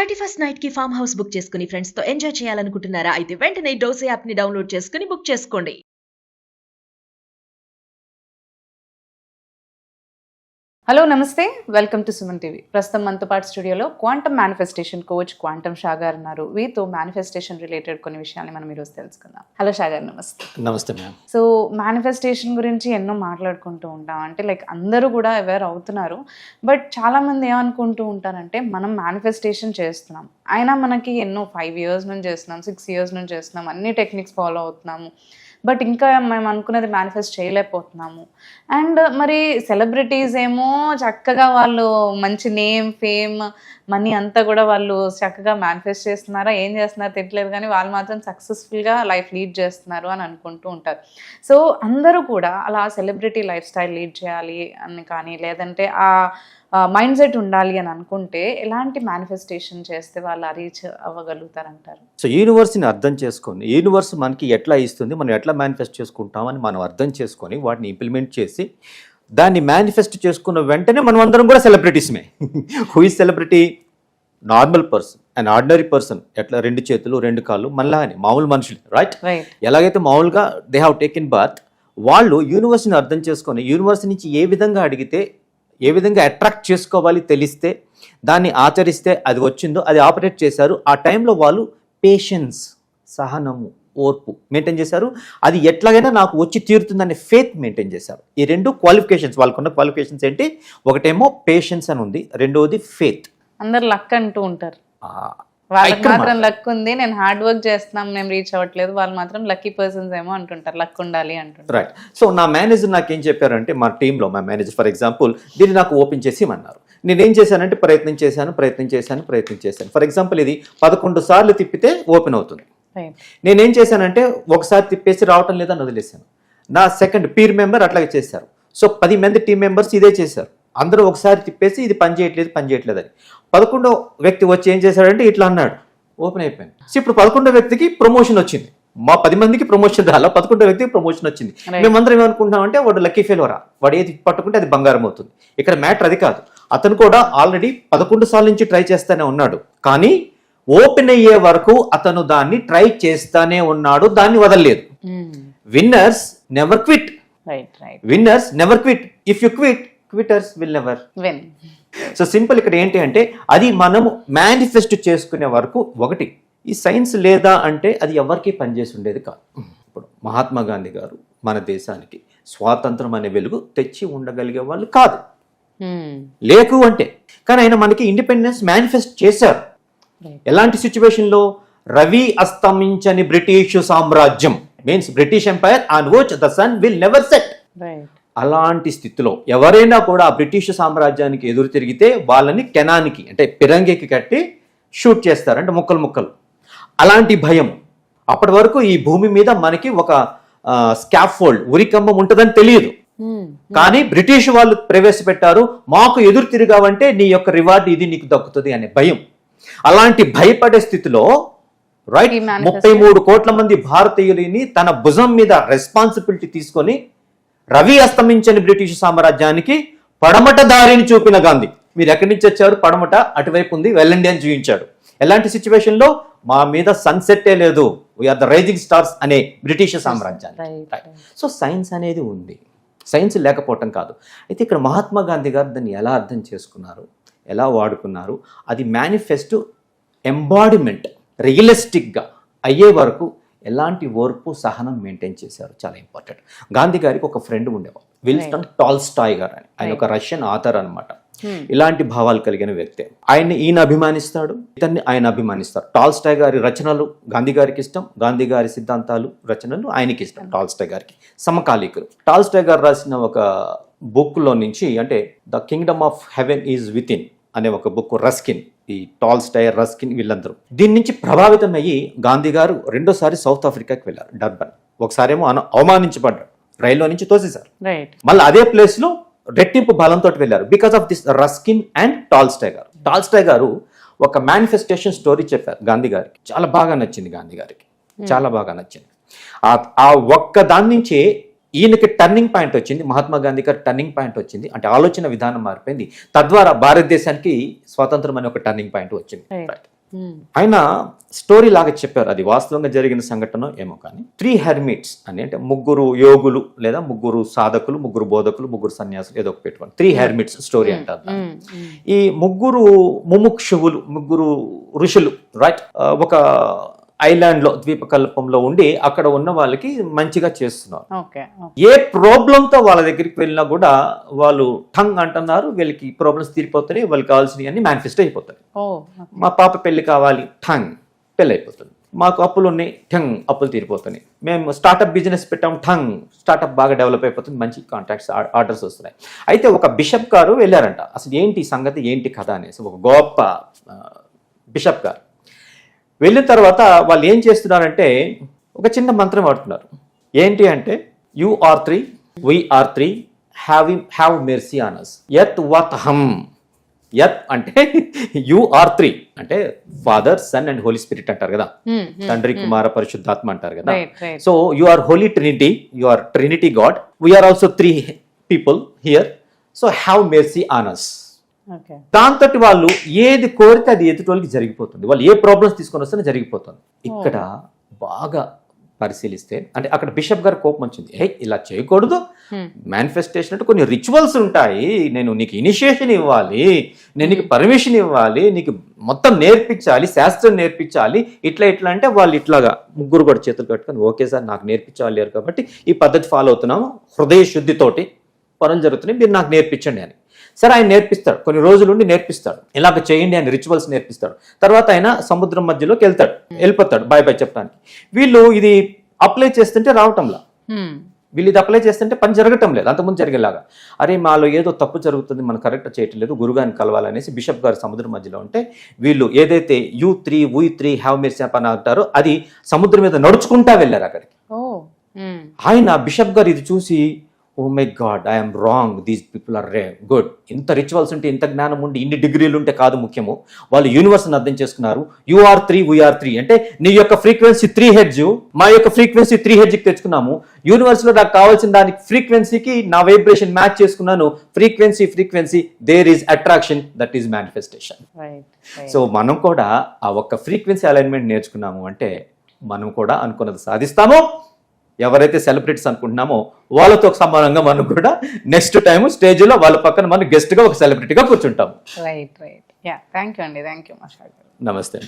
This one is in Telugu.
31st నైట్ కి ఫామ్ హౌస్ బుక్ చేసుకుని ఫ్రెండ్స్ తో ఎంజాయ్ చేయాలనుకుంటున్నారా? అయితే వెంటనే డోసే యాప్ ని డౌన్లోడ్ చేసుకుని బుక్ చేసుకోండి. హలో నమస్తే, వెల్కమ్ టు సుమన్ టీవీ. ప్రస్తుతం మనతో పాటు స్టూడియోలో quantum manifestation coach quantum Shah గారు ఉన్నారు. వీతో మేనిఫెస్టేషన్ రిలేటెడ్ కొన్ని విషయాన్ని మనం ఈరోజు తెలుసుకుందాం. హలో షా గారు, నమస్తే. నమస్తే మ్యామ్. సో మేనిఫెస్టేషన్ గురించి ఎన్నో మాట్లాడుకుంటూ ఉంటాం. అంటే లైక్ అందరూ కూడా అవేర్ అవుతున్నారు. బట్ చాలామంది ఏమనుకుంటూ ఉంటారంటే మనం మేనిఫెస్టేషన్ చేస్తున్నాం, అయినా మనకి ఎన్నో 5 years నుంచి చేస్తున్నాం, 6 years నుంచి చేస్తున్నాం, అన్ని టెక్నిక్స్ ఫాలో అవుతున్నాము, బట్ ఇంకా మేము అనుకున్నది మేనిఫెస్ట్ చేయలేకపోతున్నాము. అండ్ మరి సెలబ్రిటీస్ ఏమో చక్కగా వాళ్ళు మంచి నేమ్, ఫేమ్, మనీ అంతా కూడా వాళ్ళు చక్కగా మేనిఫెస్ట్ చేస్తున్నారా, ఏం చేస్తున్నారో తెలియలేదు, కానీ వాళ్ళు మాత్రం సక్సెస్ఫుల్గా లైఫ్ లీడ్ చేస్తున్నారు అని అనుకుంటూ ఉంటారు. సో అందరూ కూడా అలా సెలబ్రిటీ లైఫ్ స్టైల్ లీడ్ చేయాలి అని కానీ, లేదంటే ఆ మైండ్ సెట్ ఉండాలి అని అనుకుంటే ఎలాంటి మేనిఫెస్టేషన్ చేస్తే వాళ్ళు రీచ్ అవ్వగలుగుతారంటారు? సో యూనివర్స్ని అర్థం చేసుకొని, యూనివర్స్ మనకి ఎట్లా ఇస్తుంది, మనం ఎట్లా మేనిఫెస్ట్ చేసుకుంటామని మనం అర్థం చేసుకొని వాటిని ఇంప్లిమెంట్ చేసి దాన్ని మేనిఫెస్ట్ చేసుకున్న వెంటనే మనం అందరం కూడా సెలబ్రిటీస్మే. Who is celebrity? Normal person, and ordinary person. ఎట్లా 2 చేతులు 2 కాళ్ళు మనలాగానే మామూలు మనుషులు, రైట్? ఎలాగైతే మామూలుగా దే హ్యావ్ టేకెన్ బర్త్, వాళ్ళు యూనివర్స్ని అర్థం చేసుకొని యూనివర్స్ నుంచి ఏ విధంగా అడిగితే, ఏ విధంగా అట్రాక్ట్ చేసుకోవాలి తెలిస్తే, దాన్ని ఆచరిస్తే అది వచ్చిందో అది ఆపరేట్ చేశారు. ఆ టైంలో వాళ్ళు పేషెన్స్, సహనము, ఓర్పు మెయింటైన్ చేశారు. అది ఎట్లాగైనా నాకు వచ్చి తీరుతుందనే ఫేత్ మెయింటైన్ చేశారు. ఈ 2 క్వాలిఫికేషన్స్, వాళ్ళకున్న క్వాలిఫికేషన్స్ ఏంటి? ఒకటేమో పేషెన్స్ అని ఉంది, రెండవది ఫేత్. అందరు లక్ అంటూ ఉంటారు, వాళ్ళకి మాత్రం లక్ ఉంది, నేను హార్డ్ వర్క్ చేస్తున్నాం, మేము రీచ్ అవ్వట్లేదు, వాళ్ళు మాత్రం లక్కీ పర్సన్స్ ఏమో అంటుంటారు, లక్ ఉండాలి అంటుంటారు. రైట్. సో నా మేనేజర్ నాకు ఏం చెప్పారంటే, మా టీంలో మా మేనేజర్ ఫర్ ఎగ్జాంపుల్ దీన్ని నాకు ఓపెన్ చేసి ఇమ్మన్నారు. నేనేం చేశానంటే ప్రయత్నం చేశాను. ఫర్ ఎగ్జాంపుల్ ఇది 11 సార్లు తిప్పితే ఓపెన్ అవుతుంది. నేనేం చేశానంటే ఒకసారి తిప్పేసి రావటం లేదని వదిలేశాను. నా సెకండ్ పీర్ మెంబర్ అట్లాగే చేశారు. సో 10 మంది టీం మెంబర్స్ ఇదే చేశారు. అందరూ ఒకసారి తిప్పేసి ఇది పని చేయట్లేదు అని 11వ వ్యక్తి వచ్చి ఏం చేశాడంటే ఇట్లా అన్నాడు, ఓపెన్ అయిపోయింది. సో ఇప్పుడు 11వ వ్యక్తికి ప్రమోషన్ వచ్చింది. మా 10 మందికి ప్రమోషన్ రాలా, 11వ వ్యక్తికి ప్రమోషన్ వచ్చింది. మేమందరం ఏమనుకుంటున్నామంటే వాడు లక్కీ ఫెయిల్వరా, వాడు ఏది పట్టుకుంటే అది బంగారం అవుతుంది. ఇక్కడ మ్యాటర్ అది కాదు. అతను కూడా ఆల్రెడీ 11 సార్లు నుంచి ట్రై చేస్తానే ఉన్నాడు, కానీ ఓపెన్ అయ్యే వరకు అతను దాన్ని ట్రై చేస్తానే ఉన్నాడు, దాన్ని వదలలేదు. Winners never quit. Winners never quit. If you quit, quitters will never win. So simple. ఇక్కడ ఏంటి అంటే అది మనము మేనిఫెస్ట్ చేసుకునే వరకు ఒకటి. ఈ సైన్స్ లేదా అంటే అది ఎవరికి పనిచేసి ఉండేది కాదు. ఇప్పుడు మహాత్మా గాంధీ గారు మన దేశానికి స్వాతంత్రం అనే వెలుగు తెచ్చి ఉండగలిగే వాళ్ళు కాదు, లేకు అంటే. కానీ ఆయన మనకి ఇండిపెండెన్స్ మేనిఫెస్ట్ చేశారు. ఎలాంటి సిచ్యువేషన్లో? రవి అస్తమించని బ్రిటిష్ సామ్రాజ్యం, means British empire on which the sun will never set. అలాంటి స్థితిలో ఎవరైనా కూడా ఆ బ్రిటిష్ సామ్రాజ్యానికి ఎదురు తిరిగితే వాళ్ళని కెనానికి అంటే పిరంగికి కట్టి షూట్ చేస్తారు, అంటే ముక్కలు. అలాంటి భయం. అప్పటి వరకు ఈ భూమి మీద మనకి ఒక స్కాఫోల్డ్, ఉరికంబం ఉంటుందని తెలియదు. కానీ బ్రిటిష్ వాళ్ళు ప్రవేశపెట్టారు, మాకు ఎదురు తిరిగావంటే నీ యొక్క రివార్డ్ ఇది నీకు దక్కుతుంది అనే భయం. అలాంటి భయపడే స్థితిలో రైట్ 33 కోట్ల మంది భారతీయులని తన భుజం మీద రెస్పాన్సిబిలిటీ తీసుకొని రవి అస్తమించని బ్రిటిష్ సామ్రాజ్యానికి పడమట దారిని చూపిన గాంధీ. మీరు ఎక్కడి నుంచి వచ్చారు? పడమట అటువైపు ఉంది, వెళ్ళండి అని చూపించాడు. ఎలాంటి సిచ్యువేషన్లో? మా మీద సన్సెట్టే లేదు, వీఆర్ ద రైజింగ్ స్టార్స్ అనే బ్రిటిష్ సామ్రాజ్యాన్ని. సో సైన్స్ అనేది ఉంది, సైన్స్ లేకపోవటం కాదు. అయితే ఇక్కడ మహాత్మా గాంధీ గారు దాన్ని ఎలా అర్థం చేసుకున్నారు, ఎలా వాడుకున్నారు, అది మేనిఫెస్టో ఎంబాడిమెంట్ రియలిస్టిక్గా అయ్యే వరకు ఎలాంటి ఓర్పు, సహనం మెయింటైన్ చేశారు, చాలా ఇంపార్టెంట్. గాంధీ గారికి ఒక ఫ్రెండ్ ఉండేవారు, విన్స్టన్ టాల్స్టాయ్ గారు అని. ఆయన ఒక రష్యన్ ఆథర్ అనమాట. ఇలాంటి భావాలు కలిగిన వ్యక్తి. ఈయన అభిమానిస్తాడు, ఇతన్ని ఆయన అభిమానిస్తారు. టాల్స్టాయ్ గారి రచనలు గాంధీ గారికి ఇష్టం, గాంధీ గారి సిద్ధాంతాలు, రచనలు ఆయనకి ఇష్టం. టాల్స్టాయ్ గారికి సమకాలీకులు. టాల్స్టాయ్ గారు రాసిన ఒక బుక్లో నుంచి, అంటే the Kingdom of heaven is with in అనే ఒక బుక్, రస్కిన్, ఈ టాల్స్టాయ్, రస్కిన్ వీళ్ళందరూ దీని నుంచి ప్రభావితం అయ్యి గాంధీ గారు 2సారి సౌత్ ఆఫ్రికాకి వెళ్ళారు, డర్బన్. ఒకసారేమో అవమానించబడ్డారు, రైల్లో నుంచి తోసేశారు. మళ్ళీ అదే ప్లేస్ లో రెట్టింపు బలంతో వెళ్ళారు, because of this Ruskin and Tolstoy గారు. టాల్స్టాయ్ గారు ఒక మేనిఫెస్టేషన్ స్టోరీ చెప్పారు గాంధీ గారికి, చాలా బాగా నచ్చింది గాంధీ గారికి, చాలా బాగా నచ్చింది. ఆ ఒక్క దాని నుంచే ఈయనకి టర్నింగ్ పాయింట్ వచ్చింది, మహాత్మా గాంధీ గారి టర్నింగ్ పాయింట్ వచ్చింది. అంటే ఆలోచన విధానం మారిపోయింది, తద్వారా భారతదేశానికి స్వాతంత్రం అనే ఒక టర్నింగ్ పాయింట్ వచ్చింది. ఆయన స్టోరీ లాగా చెప్పారు, అది వాస్తవంగా జరిగిన సంఘటన ఏమో కానీ 3 హెర్మిట్స్ అని, అంటే 3 యోగులు లేదా 3 సాధకులు, 3 బోధకులు, 3 సన్యాసులు ఏదో ఒక పెట్టుకోండి, 3 హెర్మిట్స్ స్టోరీ అంటారు. ఈ 3 ముముక్షువులు, 3 ఋషులు రైట్ ఒక ఐలాండ్ లో ద్వీపకల్పంలో ఉండి అక్కడ ఉన్న వాళ్ళకి మంచిగా చేస్తున్నారు. ఏ ప్రాబ్లం తో వాళ్ళ దగ్గరికి వెళ్ళినా కూడా వాళ్ళు ఠంగ్ అంటున్నారు, వీళ్ళకి ప్రాబ్లమ్స్ తీరిపోతాయి, వాళ్ళకి కావాల్సినవి అన్ని మేనిఫెస్ట్ అయిపోతాయి. మా పాప పెళ్లి కావాలి, ఠంగ్ పెళ్లి అయిపోతుంది. మాకు అప్పులు ఉన్నాయి, ఠంగ్ అప్పులు తీరిపోతున్నాయి. మేము స్టార్ట్అప్ బిజినెస్ పెట్టాం, ఠంగ్ స్టార్ట్అప్ బాగా డెవలప్ అయిపోతుంది, మంచి కాంట్రాక్ట్స్ ఆర్డర్స్ వస్తున్నాయి. అయితే ఒక బిషప్ గారు వెళ్ళారంట, అసలు ఏంటి సంగతి, ఏంటి కథ అనేసి. ఒక గొప్ప బిషప్ గారు వెళ్ళిన తర్వాత వాళ్ళు ఏం చేస్తున్నారంటే ఒక చిన్న మంత్రం వాడుతున్నారు. ఏంటి అంటే you are 3, we are 3, have mercy on us. యత్ వత్ హం. యత్ అంటే యు ఆర్ 3 అంటే father, son and holy spirit అంటారు కదా, తండ్రి, కుమార, పరిశుద్ధాత్మ అంటారు కదా. So you are holy trinity, you are trinity God, we are also 3 people here. So have mercy on us. దాంతో వాళ్ళు ఏది కోరితే అది ఎదుటోళ్ళకి జరిగిపోతుంది, వాళ్ళు ఏ ప్రాబ్లమ్స్ తీసుకొని వస్తే జరిగిపోతుంది. ఇక్కడ బాగా పరిశీలిస్తే అంటే అక్కడ బిషప్ గారు కోపం వచ్చింది, ఇలా చేయకూడదు, మేనిఫెస్టేషన్ అంటే కొన్ని రిచువల్స్ ఉంటాయి, నేను నీకు ఇనిషియేషన్ ఇవ్వాలి, నేను నీకు పర్మిషన్ ఇవ్వాలి, నీకు మొత్తం నేర్పించాలి, శాస్త్రం నేర్పించాలి, ఇట్లా అంటే వాళ్ళు ఇట్లాగా 3 కూడా చేతులు కట్టుకొని ఓకే సార్ నాకు నేర్పించాలి కాబట్టి ఈ పద్ధతి ఫాలో అవుతున్నాము, హృదయ శుద్ధితోటి పనులు జరుగుతున్నాయి, మీరు నాకు నేర్పించండి అని. సరే ఆయన నేర్పిస్తాడు, కొన్ని రోజులుండి నేర్పిస్తాడు, ఇలాగ చేయండి అని రిచువల్స్ నేర్పిస్తాడు. తర్వాత ఆయన సముద్రం మధ్యలోకి వెళ్ళిపోతాడు బాయ్ చెప్పడానికి. వీళ్ళు ఇది అప్లై చేస్తుంటే రావటంలా, వీళ్ళు ఇది అప్లై చేస్తుంటే పని జరగటం లేదు, అంతకుముందు జరిగేలాగా. అరే మాలో ఏదో తప్పు జరుగుతుంది, మనం కరెక్ట్ చేయటం లేదు, గురుగారిని కలవాలనేసి బిషప్ గారు సముద్రం మధ్యలో ఉంటే వీళ్ళు ఏదైతే U3 We3 హ్యావ్ మెర్సీ అని అంటారో అది సముద్రం మీద నడుచుకుంటా వెళ్ళారు అక్కడికి. ఆయన బిషప్ గారు ఇది చూసి oh my God I'm wrong, these people are good. ఇంత రిచువల్స్ ఉంటే, ఇంత జ్ఞానం ఉంటే, ఇన్ని డిగ్రీలు ఉంటే కాదు ముఖ్యము, వాళ్ళు యూనివర్స్ని అర్థం చేసుకున్నారు. యు ఆర్ 3 వీఆర్ 3 అంటే నీ యొక్క ఫ్రీక్వెన్సీ 3 హెడ్జ్, మా యొక్క ఫ్రీక్వెన్సీ 3 హెడ్జ్కి తెచ్చుకున్నాము. యూనివర్స్లో నాకు కావాల్సిన దానికి ఫ్రీక్వెన్సీకి నా వైబ్రేషన్ మ్యాచ్ చేసుకున్నాను. Frequency there is attraction, that is manifestation. So మనం కూడా ఆ ఒక్క ఫ్రీక్వెన్సీ అలైన్మెంట్ నేర్చుకున్నాము అంటే మనం కూడా అనుకున్నది సాధిస్తాము. ఎవరైతే సెలబ్రిటీస్ అనుకుంటున్నామో వాళ్ళతో సమానంగా మనం కూడా నెక్స్ట్ టైం స్టేజ్లో వాళ్ళ పక్కన మనం గెస్ట్గా ఒక సెలబ్రిటీగా కూర్చుంటాము. రైట్. థ్యాంక్ యూ అండి, థ్యాంక్ యూ. నమస్తే.